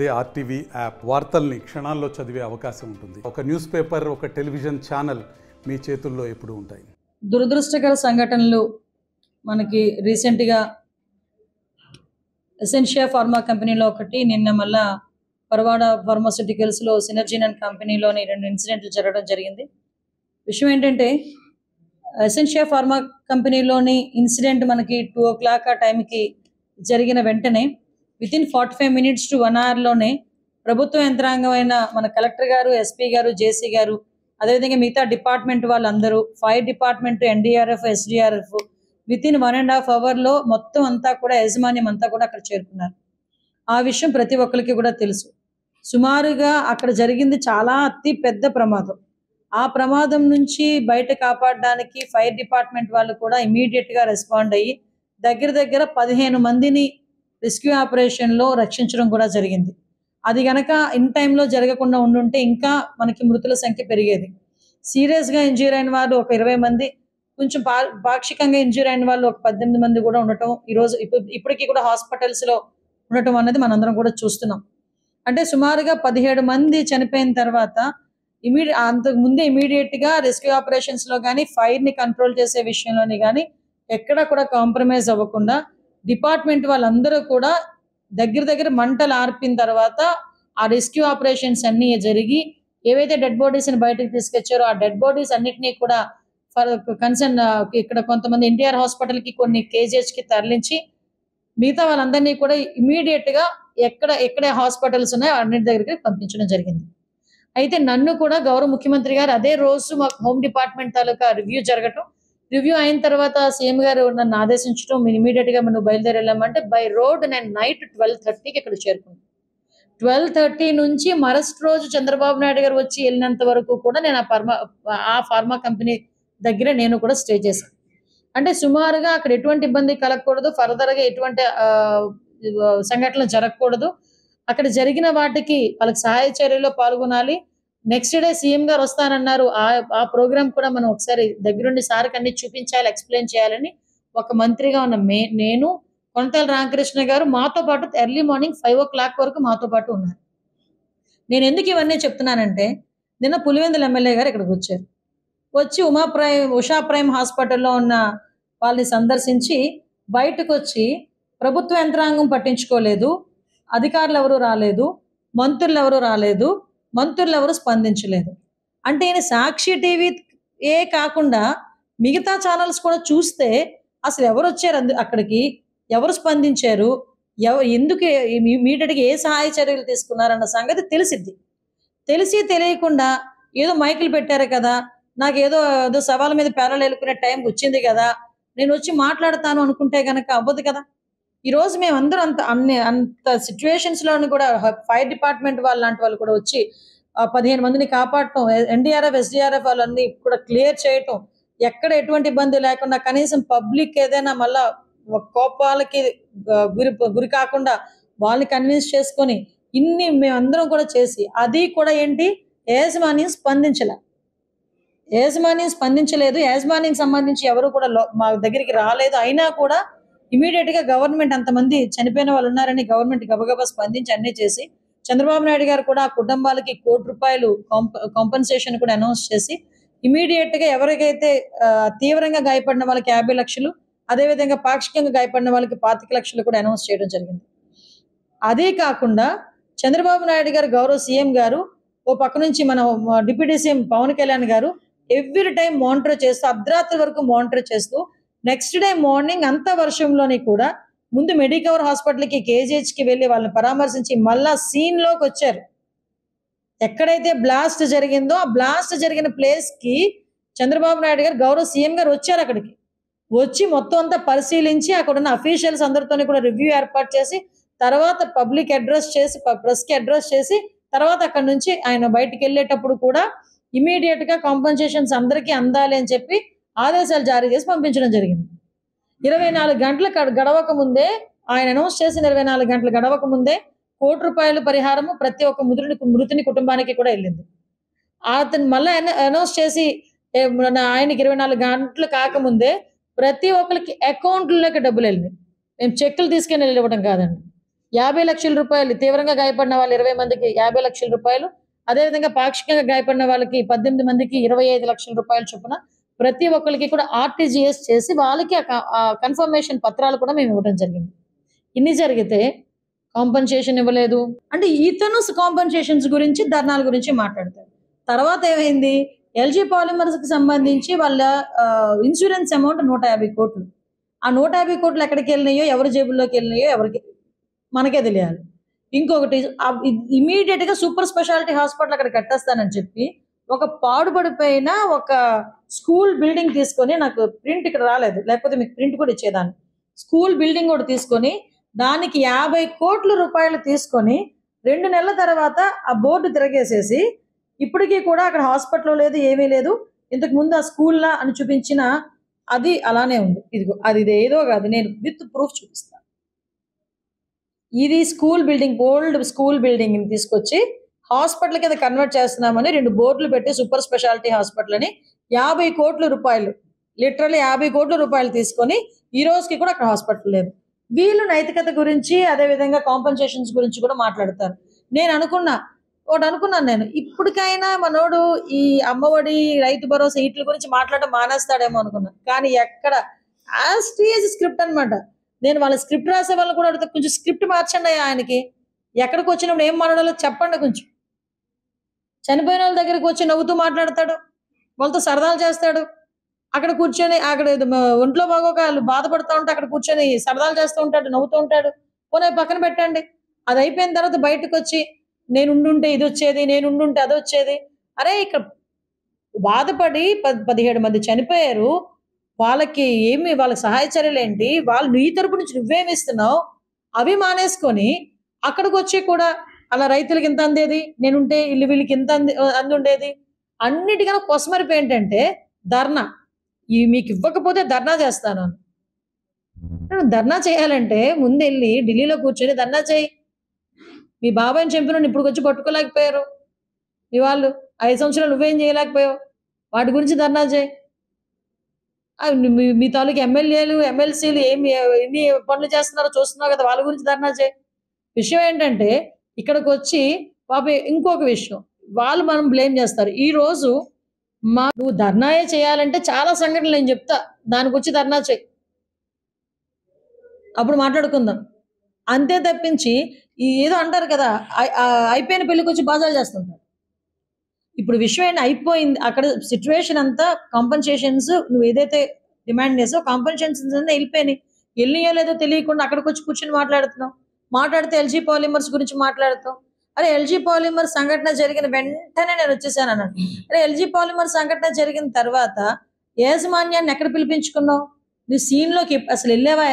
అదే RTV app వార్తల్ని క్షణాల్లో చదివే అవకాశం ఉంటుంది. ఒక న్యూస్ పేపర్, ఒక టెలివిజన్ ఛానల్ మీ చేతుల్లో ఎప్పుడూ ఉంటాయి. దురదృష్టకర సంఘటనలు మనకి రీసెంట్గా ఎసెన్షియా ఫార్మా కంపెనీలో ఒకటి, నిన్న మళ్ళా పరవాడ ఫార్మాస్యూటికల్స్లో సినర్జిన్ అండ్ కంపెనీలోని 2 ఇన్సిడెంట్లు జరగడం జరిగింది. విషయం ఏంటంటే, ఎసెన్షియా ఫార్మా కంపెనీలోని ఇన్సిడెంట్ మనకి 2 o'clock ఆ టైంకి జరిగిన వెంటనే వితిన్ 45 minutes to 1 hourలోనే ప్రభుత్వ యంత్రాంగమైన మన కలెక్టర్ గారు, ఎస్పీ గారు, జేసీ గారు, అదేవిధంగా మిగతా డిపార్ట్మెంట్ వాళ్ళందరూ, fire department, NDRF, SDRF within 1.5 hourలో మొత్తం అంతా కూడా యాజమాన్యం అంతా కూడా అక్కడ చేరుకున్నారు. ఆ విషయం ప్రతి ఒక్కరికి కూడా తెలుసు. సుమారుగా అక్కడ జరిగింది చాలా అతి పెద్ద ప్రమాదం. ఆ ప్రమాదం నుంచి బయట కాపాడడానికి ఫైర్ డిపార్ట్మెంట్ వాళ్ళు కూడా ఇమీడియట్గా రెస్పాండ్ అయ్యి దగ్గర 15 మందిని రెస్క్యూ ఆపరేషన్లో రక్షించడం కూడా జరిగింది. అది గనక ఇన్ టైంలో జరగకుండా ఉండుంటే ఇంకా మనకి మృతుల సంఖ్య పెరిగేది. సీరియస్గా ఇంజ్యూర్ అయిన వాళ్ళు ఒక 20 మంది, కొంచెం పాక్షికంగా ఇంజ్యూర్ అయిన వాళ్ళు ఒక 18 మంది కూడా ఉండటం ఈరోజు ఇప్పటికీ కూడా హాస్పిటల్స్లో ఉండటం అన్నది మనందరం కూడా చూస్తున్నాం. అంటే సుమారుగా 17 మంది చనిపోయిన తర్వాత అంతకు ముందే ఇమీడియట్గా రెస్క్యూ ఆపరేషన్స్లో కానీ, ఫైర్ని కంట్రోల్ చేసే విషయంలోని కానీ ఎక్కడ కూడా కాంప్రమైజ్ అవ్వకుండా డిపార్ట్మెంట్ వాళ్ళందరూ కూడా దగ్గర మంటలు ఆర్పిన తర్వాత ఆ రెస్క్యూ ఆపరేషన్స్ అన్నీ జరిగి ఏవైతే డెడ్ బాడీస్ని బయటకు తీసుకొచ్చారో ఆ డెడ్ బాడీస్ అన్నిటినీ కూడా కన్సర్న్ ఇక్కడ కొంతమంది ఎన్టీఆర్ హాస్పిటల్కి, కొన్ని కేజీహెచ్కి తరలించి మిగతా వాళ్ళందరినీ కూడా ఇమీడియట్గా ఎక్కడ హాస్పిటల్స్ ఉన్నాయో అన్నిటి దగ్గరికి పంపించడం జరిగింది. అయితే నన్ను కూడా గౌరవ ముఖ్యమంత్రి గారు అదే రోజు మాకు హోమ్ డిపార్ట్మెంట్ తాలూకా రివ్యూ అయిన తర్వాత సీఎం గారు నన్ను ఆదేశించడం, ఇమీడియట్గా మనం బయలుదేరి వెళ్ళామంటే బై రోడ్ నేను నైట్ 12:30కి ఇక్కడ చేరుకున్నాను. 12:30 నుంచి మరుసటి రోజు చంద్రబాబు నాయుడు గారు వచ్చి వెళ్ళినంత వరకు కూడా నేను ఆ ఫార్మా కంపెనీ దగ్గర నేను కూడా స్టే చేశాను. అంటే సుమారుగా అక్కడ ఎటువంటి ఇబ్బంది కలగకూడదు, ఫర్దర్గా ఎటువంటి సంఘటనలు జరగకూడదు. అక్కడ జరిగిన వాటికి వాళ్ళకి సహాయ చర్యలో పాల్గొనాలి. నెక్స్ట్ డే సీఎం గారు వస్తానన్నారు. ఆ ప్రోగ్రామ్ కూడా మనం ఒకసారి దగ్గరుండి సార్కి అన్ని చూపించాలి, ఎక్స్ప్లెయిన్ చేయాలని ఒక మంత్రిగా ఉన్న నేను, కొనతాల రామకృష్ణ గారు మాతో పాటు ఎర్లీ మార్నింగ్ 5 o'clock వరకు మాతో పాటు ఉన్నారు. నేను ఎందుకు ఇవన్నీ చెప్తున్నానంటే, నిన్న పులివెందుల ఎమ్మెల్యే గారు ఇక్కడికి వచ్చారు. వచ్చి ఉషా ప్రైమ్ హాస్పిటల్లో ఉన్న వాళ్ళని సందర్శించి బయటకు వచ్చి ప్రభుత్వ యంత్రాంగం పట్టించుకోలేదు, అధికారులు ఎవరు రాలేదు, మంత్రులు ఎవరు రాలేదు, మంత్రులు ఎవరు స్పందించలేదు. అంటే ఈయన సాక్షి టీవీ కాకుండా మిగతా ఛానల్స్ కూడా చూస్తే అసలు ఎవరు వచ్చారు అక్కడికి, ఎవరు స్పందించారు, ఎందుకు ఇమీడియట్గా ఏ సహాయ చర్యలు తీసుకున్నారన్న సంగతి తెలియకుండా ఏదో మైకులు పెట్టారు కదా, నాకు ఏదో సవాల్ మీద పేరలు ఎలుకునే టైం వచ్చింది కదా, నేను వచ్చి మాట్లాడతాను అనుకుంటే కనుక అవ్వదు కదా. ఈరోజు మేమందరం అంత సిచ్యువేషన్స్లోని కూడా ఫైర్ డిపార్ట్మెంట్ వాళ్ళు లాంటి వాళ్ళు కూడా వచ్చి 15 మందిని కాపాడటం, ఎన్డీఆర్ఎఫ్, ఎస్డీఆర్ఎఫ్ వాళ్ళని కూడా క్లియర్ చేయటం, ఎక్కడ ఎటువంటి ఇబ్బంది లేకుండా కనీసం పబ్లిక్ ఏదైనా మళ్ళా కోపాలకి గురి కాకుండా వాళ్ళని కన్విన్స్ చేసుకొని ఇన్ని మేమందరం కూడా చేసి, అది కూడా ఏంటి, యాజమాన్యం స్పందించలేదు. యాజమాన్యం సంబంధించి ఎవరు కూడా మా దగ్గరికి రాలేదు. అయినా కూడా ఇమీడియట్గా గవర్నమెంట్ అంతమంది చనిపోయిన వాళ్ళు ఉన్నారని గవర్నమెంట్ గబగబా స్పందించి అన్నీ చేసి, చంద్రబాబు నాయుడు గారు కూడా ఆ కుటుంబాలకి ₹1 కోటి కాంపెన్సేషన్ కూడా అనౌన్స్ చేసి ఇమీడియట్గా ఎవరికైతే తీవ్రంగా గాయపడిన వాళ్ళకి 50 లక్షలు, అదేవిధంగా పాక్షికంగా గాయపడిన వాళ్ళకి 25 లక్షలు కూడా అనౌన్స్ చేయడం జరిగింది. అదే కాకుండా చంద్రబాబు నాయుడు గారు, గౌరవ సీఎం గారు ఓ పక్క నుంచి మన డిప్యూటీ సీఎం పవన్ కళ్యాణ్ గారు ఎవ్రీ టైం మానిటర్ చేస్తూ, అర్ధరాత్రి వరకు మానిటర్ చేస్తూ, నెక్స్ట్ డే మార్నింగ్ అంత వర్షంలోని కూడా ముందు మెడికవర్ హాస్పిటల్కి, కేజీహెచ్కి వెళ్ళి వాళ్ళని పరామర్శించి మళ్ళా సీన్లోకి వచ్చారు. ఎక్కడైతే బ్లాస్ట్ జరిగిందో ఆ బ్లాస్ట్ జరిగిన ప్లేస్కి చంద్రబాబు నాయుడు గారు, గౌరవ సీఎం గారు వచ్చారు. అక్కడికి వచ్చి మొత్తం అంతా పరిశీలించి అక్కడ ఉన్న అఫీషియల్స్ అందరితోని కూడా రివ్యూ ఏర్పాటు చేసి, తర్వాత పబ్లిక్ అడ్రస్ చేసి, ప్రెస్కి అడ్రస్ చేసి, తర్వాత అక్కడ నుంచి ఆయన బయటికి వెళ్ళేటప్పుడు కూడా ఇమీడియట్గా కాంపెన్సేషన్స్ అందరికీ అందాలి అని చెప్పి ఆదేశాలు జారీ చేసి పంపించడం జరిగింది. 24 గంటలు గడవక ముందే, ఆయన అనౌన్స్ చేసిన 24 గంటలు గడవక ముందే ₹1 కోటి పరిహారము ప్రతి ఒక్క మృతుని కుటుంబానికి కూడా వెళ్ళింది. అతను మళ్ళీ అనౌన్స్ చేసి ఆయనకి 24 గంటలు కాకముందే ప్రతి ఒక్కరికి అకౌంట్లోకి డబ్బులు వెళ్ళినాయి. మేము చెక్కులు తీసుకెళ్ళి ఇవ్వడం కాదండి, 50 లక్షల రూపాయలు, తీవ్రంగా గాయపడిన వాళ్ళు 20 మందికి 50 లక్షల రూపాయలు, అదేవిధంగా పాక్షికంగా గాయపడిన వాళ్ళకి 18 మందికి 25 లక్షల రూపాయలు చొప్పున ప్రతి ఒక్కరికి కూడా ఆర్టీజీఎస్ చేసి వాళ్ళకి ఆ కన్ఫర్మేషన్ పత్రాలు కూడా మేము ఇవ్వడం జరిగింది. ఇన్ని జరిగితే కాంపన్సేషన్ ఇవ్వలేదు అంటే ఇతను కాంపన్సేషన్స్ గురించి, ధర్నాల గురించి మాట్లాడతాడు. తర్వాత ఏమైంది, ఎల్జీ పాలిమర్స్ కి సంబంధించి వాళ్ళ ఇన్సూరెన్స్ అమౌంట్ 150 కోట్లు. ఆ 150 కోట్లు ఎక్కడికి వెళ్ళినాయో, ఎవరి జేబుల్లోకి వెళ్ళినాయో ఎవరికి మనకే తెలియాలి. ఇంకొకటి ఇమీడియట్ గా సూపర్ స్పెషాలిటీ హాస్పిటల్ అక్కడ కట్టేస్తానని చెప్పి ఒక పాడుపడిపోయిన ఒక స్కూల్ బిల్డింగ్ తీసుకొని, నాకు ప్రింట్ ఇక్కడ రాలేదు, లేకపోతే మీకు ప్రింట్ కూడా ఇచ్చేదాన్ని, స్కూల్ బిల్డింగ్ కూడా తీసుకొని దానికి 50 కోట్ల రూపాయలు తీసుకొని 2 నెలల తర్వాత ఆ బోర్డు తిరగేసేసి ఇప్పటికీ కూడా అక్కడ హాస్పిటల్ లేదు, ఏమీ లేదు, ఇంతకు ముందు ఆ స్కూల్లా అని చూపించిన అది అలానే ఉంది. ఇదిగో అది ఏదో కాదు, నేను విత్ ప్రూఫ్ చూపిస్తాను. ఇది school building, old school building ని తీసుకొచ్చి హాస్పిటల్ కింద కన్వర్ట్ చేస్తున్నామని 2 బోర్డులు పెట్టి సూపర్ స్పెషాలిటీ హాస్పిటల్ అని 50 కోట్ల రూపాయలు, లిటరల్లీ 50 కోట్ల రూపాయలు తీసుకొని ఈ రోజుకి కూడా అక్కడ హాస్పిటల్ లేదు. వీళ్ళు నైతికత గురించి, అదే విధంగా కాంపన్సేషన్స్ గురించి కూడా మాట్లాడతారు. నేను అనుకున్నాను నేను ఇప్పటికైనా మనోడు ఈ అమ్మఒడి, రైతు భరోసా వీటి గురించి మాట్లాడడం మానేస్తాడేమో అనుకున్నా. కానీ ఎక్కడ స్క్రిప్ట్ అన్నమాట. నేను వాళ్ళ స్క్రిప్ట్ రాసే వాళ్ళని కూడా అడుగుతా, కొంచెం స్క్రిప్ట్ మార్చండి ఆయనకి, ఎక్కడికి వచ్చినప్పుడు ఏం మాట్లాడాలో చెప్పండి కొంచెం. చనిపోయిన వాళ్ళ దగ్గరికి వచ్చి నవ్వుతూ మాట్లాడతాడు, వాళ్ళతో సరదాలు చేస్తాడు, అక్కడ కూర్చొని అక్కడ ఒంట్లో బాగోక వాళ్ళు బాధపడుతూ ఉంటే అక్కడ కూర్చొని సరదాలు చేస్తూ ఉంటాడు, నవ్వుతూ ఉంటాడు. పోనీ పక్కన పెట్టండి, అది అయిపోయిన తర్వాత బయటకు వచ్చి నేను ఉండుంటే ఇది వచ్చేది, నేను ఉండుంటే అది వచ్చేది. అరే ఇక్కడ బాధపడి 17 మంది చనిపోయారు, వాళ్ళకి వాళ్ళకి సహాయ చర్యలు ఏంటి, వాళ్ళు నీ తరపు నుంచి నువ్వేమి ఇస్తున్నావు, అవి మానేసుకొని అక్కడికి వచ్చి కూడా అలా రైతులకి ఇంత అందేది, నేనుంటే వీళ్ళకి ఇంత అందుండేది. అన్నిటికన్నా కొసమరిపి ఏంటంటే ధర్నా, ఇవి మీకు ఇవ్వకపోతే ధర్నా చేస్తాను. ధర్నా చేయాలంటే ముందు వెళ్ళి ఢిల్లీలో కూర్చొని ధర్నా చేయి. మీ బాబాయ్ని చంపిన ఇప్పుడు వచ్చి పట్టుకోలేకపోయారు మీ వాళ్ళు, 5 సంవత్సరాలు నువ్వేం చేయలేకపోయావు, వాటి గురించి ధర్నా చేయి. మీ తాలూకు ఎమ్మెల్యేలు, ఎమ్మెల్సీలు ఎన్ని పనులు చేస్తున్నారో చూస్తున్నావు కదా, వాళ్ళ గురించి ధర్నా చేయి. విషయం ఏంటంటే ఇక్కడికి వచ్చి పాప ఇంకొక విషయం, వాళ్ళు మనం బ్లేమ్ చేస్తారు. ఈ రోజు నువ్వు ధర్నాయే చేయాలంటే చాలా సంఘటనలు నేను చెప్తా, దానికి వచ్చి ధర్నా చేయి, అప్పుడు మాట్లాడుకుందాం. అంతే తప్పించి ఏదో అంటారు కదా, అయిపోయిన పెళ్లికి వచ్చి బాజాలు చేస్తుంటారు. ఇప్పుడు విషయం ఏంటి, అయిపోయింది అక్కడ సిచ్యువేషన్ అంతా. కాంపన్సేషన్స్ నువ్వు ఏదైతే డిమాండ్ చేసావు, కాంపన్సేషన్స్ అన్నీ వెళ్ళిపోయినాయి. వెళ్ళియో లేదో తెలియకుండా అక్కడికి వచ్చి కూర్చొని మాట్లాడితే ఎల్జీ పాలిమర్స్ గురించి మాట్లాడతావు. అరే ఎల్జీ పాలిమర్స్ సంఘటన జరిగిన వెంటనే నేను వచ్చేసాను అన్నాడు. అరే ఎల్జీ పాలిమర్స్ సంఘటన జరిగిన తర్వాత యాజమాన్యాన్ని ఎక్కడ పిలిపించుకున్నావు, నువ్వు సీన్ లోకి అసలు వెళ్ళావా?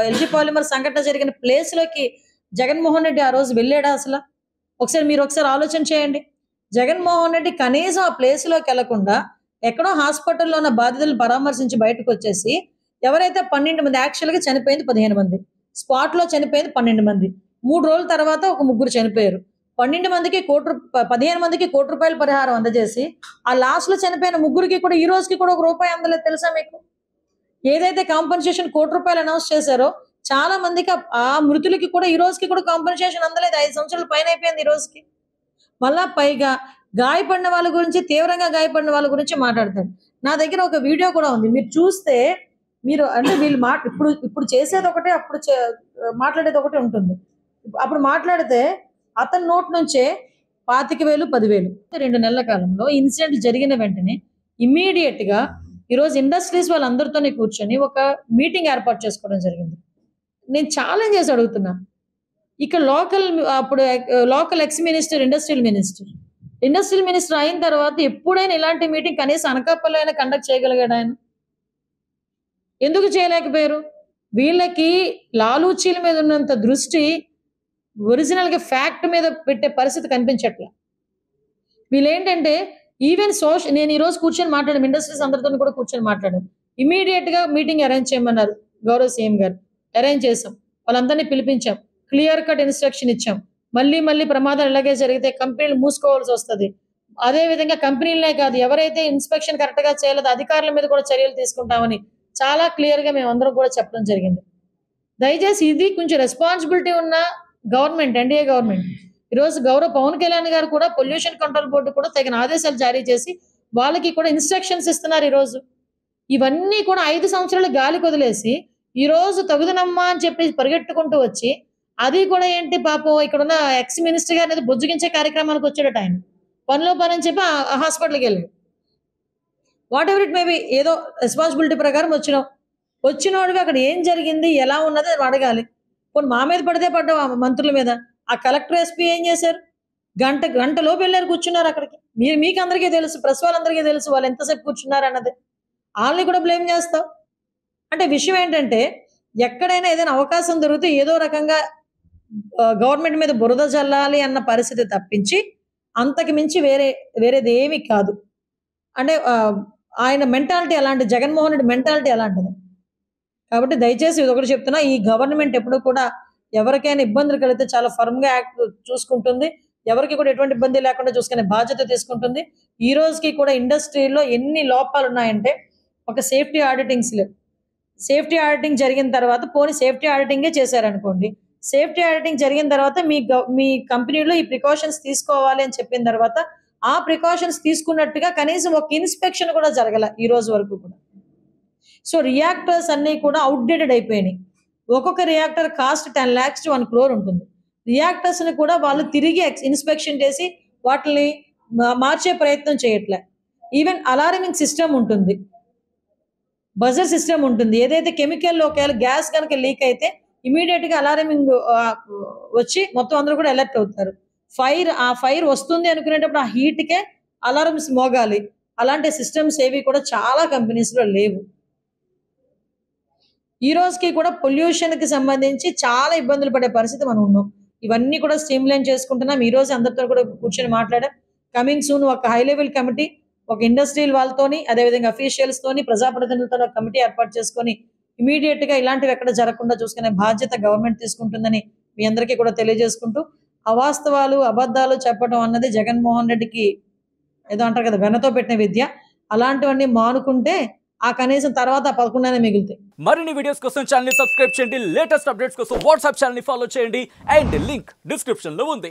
ఎల్జీ పాలిమర్ సంఘటన జరిగిన ప్లేస్ లోకి జగన్మోహన్ రెడ్డి ఆ రోజు వెళ్ళాడా అసలు? మీరు ఒకసారి ఆలోచన చేయండి. జగన్మోహన్ రెడ్డి కనీసం ఆ ప్లేస్ లోకి వెళ్లకుండా ఎక్కడో హాస్పిటల్లో ఉన్న బాధితులను పరామర్శించి బయటకు వచ్చేసి, ఎవరైతే 12 మంది, యాక్చువల్గా చనిపోయింది 15 మంది, స్పాట్ లో చనిపోయింది 12 మంది, 3 రోజుల తర్వాత ఒక 3 చనిపోయారు. 12 మందికి 15 మందికి ₹1 కోటి పరిహారం అందజేసి ఆ లాస్ట్ లో చనిపోయిన 3కి కూడా ఈ రోజుకి కూడా ₹1 అందలేదు. తెలుసా మీకు? ఏదైతే కాంపన్సేషన్ ₹1 కోటి అనౌన్స్ చేశారో చాలా మందికి ఆ మృతులకి కూడా ఈ రోజుకి కూడా కాంపన్సేషన్ అందలేదు. 5 సంవత్సరాల పైన అయిపోయింది ఈ రోజుకి. మళ్ళా పైగా గాయపడిన వాళ్ళ గురించి, తీవ్రంగా గాయపడిన వాళ్ళ గురించి మాట్లాడతాడు. నా దగ్గర ఒక వీడియో కూడా ఉంది, మీరు చూస్తే మీరు అంటే వీళ్ళు ఇప్పుడు చేసేది ఒకటే, అప్పుడు మాట్లాడేది ఒకటే ఉంటుంది. అప్పుడు మాట్లాడితే అతని నోట్ నుంచే 25,000, 10,000 2 నెలల కాలంలో ఇన్సిడెంట్ జరిగిన వెంటనే ఇమ్మీడియట్ గా ఈరోజు ఇండస్ట్రీస్ వాళ్ళందరితోనే కూర్చొని ఒక మీటింగ్ ఏర్పాటు చేసుకోవడం జరిగింది. నేను ఛాలెంజ్ చేసి అడుగుతున్నా, ఇక్కడ local ex minister, industrial minister అయిన తర్వాత ఎప్పుడైనా ఇలాంటి మీటింగ్ కనీసం అనకాపల్లి అయినా కండక్ట్ చేయగలిగాడు ఆయన? ఎందుకు చేయలేకపోయారు? వీళ్ళకి లాలూచీల మీద ఉన్నంత దృష్టి ఒరిజినల్ గా ఫ్యాక్ట్ మీద పెట్టే పరిస్థితి కనిపించట్లే. వీళ్ళేంటంటే ఈవెన్ నేను ఈ రోజు కూర్చొని మాట్లాడాను, ఇండస్ట్రీస్ అందరితో కూడా కూర్చొని మాట్లాడాను. ఇమీడియట్ గా మీటింగ్ అరేంజ్ చేయమన్నారు గౌరవ సీఎం గారు. అరేంజ్ చేసాం, వాళ్ళందరినీ పిలిపించాం, క్లియర్ కట్ ఇన్స్ట్రక్షన్ ఇచ్చాం. మళ్ళీ ప్రమాదాలు ఇలాగే జరిగితే కంపెనీలు మూసుకోవాల్సి వస్తుంది. అదే విధంగా కంపెనీలనే కాదు, ఎవరైతే ఇన్స్పెక్షన్ కరెక్ట్ గా చేయలేదో అధికారుల మీద కూడా చర్యలు తీసుకుంటామని చాలా క్లియర్ గా మేము అందరం కూడా చెప్పడం జరిగింది. దయచేసి ఇది కొంచెం రెస్పాన్సిబిలిటీ ఉన్న గవర్నమెంట్, ఎన్డీఏ గవర్నమెంట్. ఈరోజు గౌరవ పవన్ కళ్యాణ్ గారు కూడా పొల్యూషన్ కంట్రోల్ బోర్డు కూడా తగిన ఆదేశాలు జారీ చేసి వాళ్ళకి కూడా ఇన్స్ట్రక్షన్స్ ఇస్తున్నారు ఈరోజు. ఇవన్నీ కూడా 5 సంవత్సరాలు గాలికి వదిలేసి ఈరోజు తగుదనమ్మా అని చెప్పి పరిగెట్టుకుంటూ వచ్చి అది కూడా ఏంటి పాపం ఇక్కడున్న ఎక్స్ మినిస్టర్ గారు అనేది బుజ్జగించే కార్యక్రమానికి వచ్చాడట ఆయన. పనిలో పని అని చెప్పి హాస్పిటల్కి వెళ్ళాడు. వాట్ ఎవర్ ఇట్ మేబీ, ఏదో రెస్పాన్సిబిలిటీ ప్రకారం వచ్చినోడివి అక్కడ ఏం జరిగింది ఎలా ఉన్నది అని అడగాలి. పోనీ మా మీద పడితే పడ్డావు, ఆ మంత్రుల మీద. ఆ కలెక్టర్ ఎస్పీ ఏం చేశారు? గంటలోపు వెళ్ళారు, కూర్చున్నారు అక్కడికి. మీకు అందరికీ తెలుసు, ప్రెస్ వాళ్ళందరికీ తెలుసు వాళ్ళు ఎంతసేపు కూర్చున్నారు అన్నది. వాళ్ళని కూడా బ్లేమ్ చేస్తావు అంటే విషయం ఏంటంటే, ఎక్కడైనా ఏదైనా అవకాశం దొరికితే ఏదో రకంగా గవర్నమెంట్ మీద బురద జల్లాలి అన్న పరిస్థితి తప్పించి అంతకు మించి వేరేది ఏమీ కాదు. అంటే ఆయన మెంటాలిటీ అలాంటి, జగన్మోహన్ రెడ్డి మెంటాలిటీ అలాంటిది. కాబట్టి దయచేసి ఇది ఒకటి చెప్తున్నా, ఈ గవర్నమెంట్ ఎప్పుడు కూడా ఎవరికైనా ఇబ్బందులు కలిగితే చాలా ఫర్మ్గా యాక్ట్ చూసుకుంటుంది. ఎవరికి కూడా ఎటువంటి ఇబ్బంది లేకుండా చూసుకునే బాధ్యత తీసుకుంటుంది. ఈ రోజుకి కూడా ఇండస్ట్రీలో ఎన్ని లోపాలు ఉన్నాయంటే, ఒక సేఫ్టీ ఆడిటింగ్స్ లేవు. సేఫ్టీ ఆడిటింగ్ జరిగిన తర్వాత పోనీ సేఫ్టీ ఆడిటింగే చేశారనుకోండి, సేఫ్టీ ఆడిటింగ్ జరిగిన తర్వాత మీ కంపెనీలో ఈ ప్రికాషన్స్ తీసుకోవాలి అని చెప్పిన తర్వాత ఆ ప్రికాషన్స్ తీసుకున్నట్టుగా కనీసం ఒక ఇన్స్పెక్షన్ కూడా జరగల ఈ రోజు వరకు కూడా. సో రియాక్టర్స్ అన్నీ కూడా అవుట్డేటెడ్ అయిపోయినాయి. ఒక్కొక్క reactor cost 10 lakhs to 1 crore ఉంటుంది. రియాక్టర్స్ ని కూడా వాళ్ళు తిరిగి ఇన్స్పెక్షన్ చేసి వాటిని మార్చే ప్రయత్నం చేయట్లే. ఈవెన్ అలారమింగ్ సిస్టమ్ ఉంటుంది, బజర్ సిస్టమ్ ఉంటుంది. ఏదైతే కెమికల్ ఒకవేళ గ్యాస్ కనుక లీక్ అయితే ఇమీడియట్ గా అలారమింగ్ వచ్చి మొత్తం అందరూ కూడా అలర్ట్ అవుతారు. ఫైర్ వస్తుంది అనుకునేటప్పుడు ఆ హీట్ కే అలారమ్స్ మోగాలి. అలాంటి సిస్టమ్స్ ఏవి కూడా చాలా కంపెనీస్ లో లేవు. ఈ రోజుకి కూడా పొల్యూషన్ కి సంబంధించి చాలా ఇబ్బందులు పడే పరిస్థితి మనం ఉన్నాం. ఇవన్నీ కూడా స్ట్రీమ్లైన్ చేసుకుంటున్నాం. ఈ రోజు అందరితో కూడా కూర్చొని మాట్లాడాం. కమింగ్ సూన్ ఒక హై లెవెల్ కమిటీ, ఒక ఇండస్ట్రియల్ వాళ్ళతోని, అదేవిధంగా అఫీషియల్స్ తోని, ప్రజాప్రతినిధులతో ఒక కమిటీ ఏర్పాటు చేసుకొని ఇమీడియట్ గా ఇలాంటివి ఎక్కడ జరగకుండా చూసుకునే బాధ్యత గవర్నమెంట్ తీసుకుంటుందని మీ అందరికీ కూడా తెలియజేసుకుంటూ, అవాస్తవాలు అబద్ధాలు చెప్పడం అన్నది జగన్మోహన్ రెడ్డికి ఏదో అంటారు కదా వెనతో పెట్టిన విద్య. అలాంటివన్నీ మానుకుంటే ఆ కనీసం తర్వాత 11 మిగులుతాయి. మరిన్ని వీడియోస్ కోసం ఛానల్ ని సబ్స్క్రైబ్ చేయండి. లేటెస్ట్ అప్డేట్స్ కోసం వాట్సాప్ ఛానల్ ని ఫాలో చేయండి. అండ్ లింక్ డిస్క్రిప్షన్ లో ఉంది.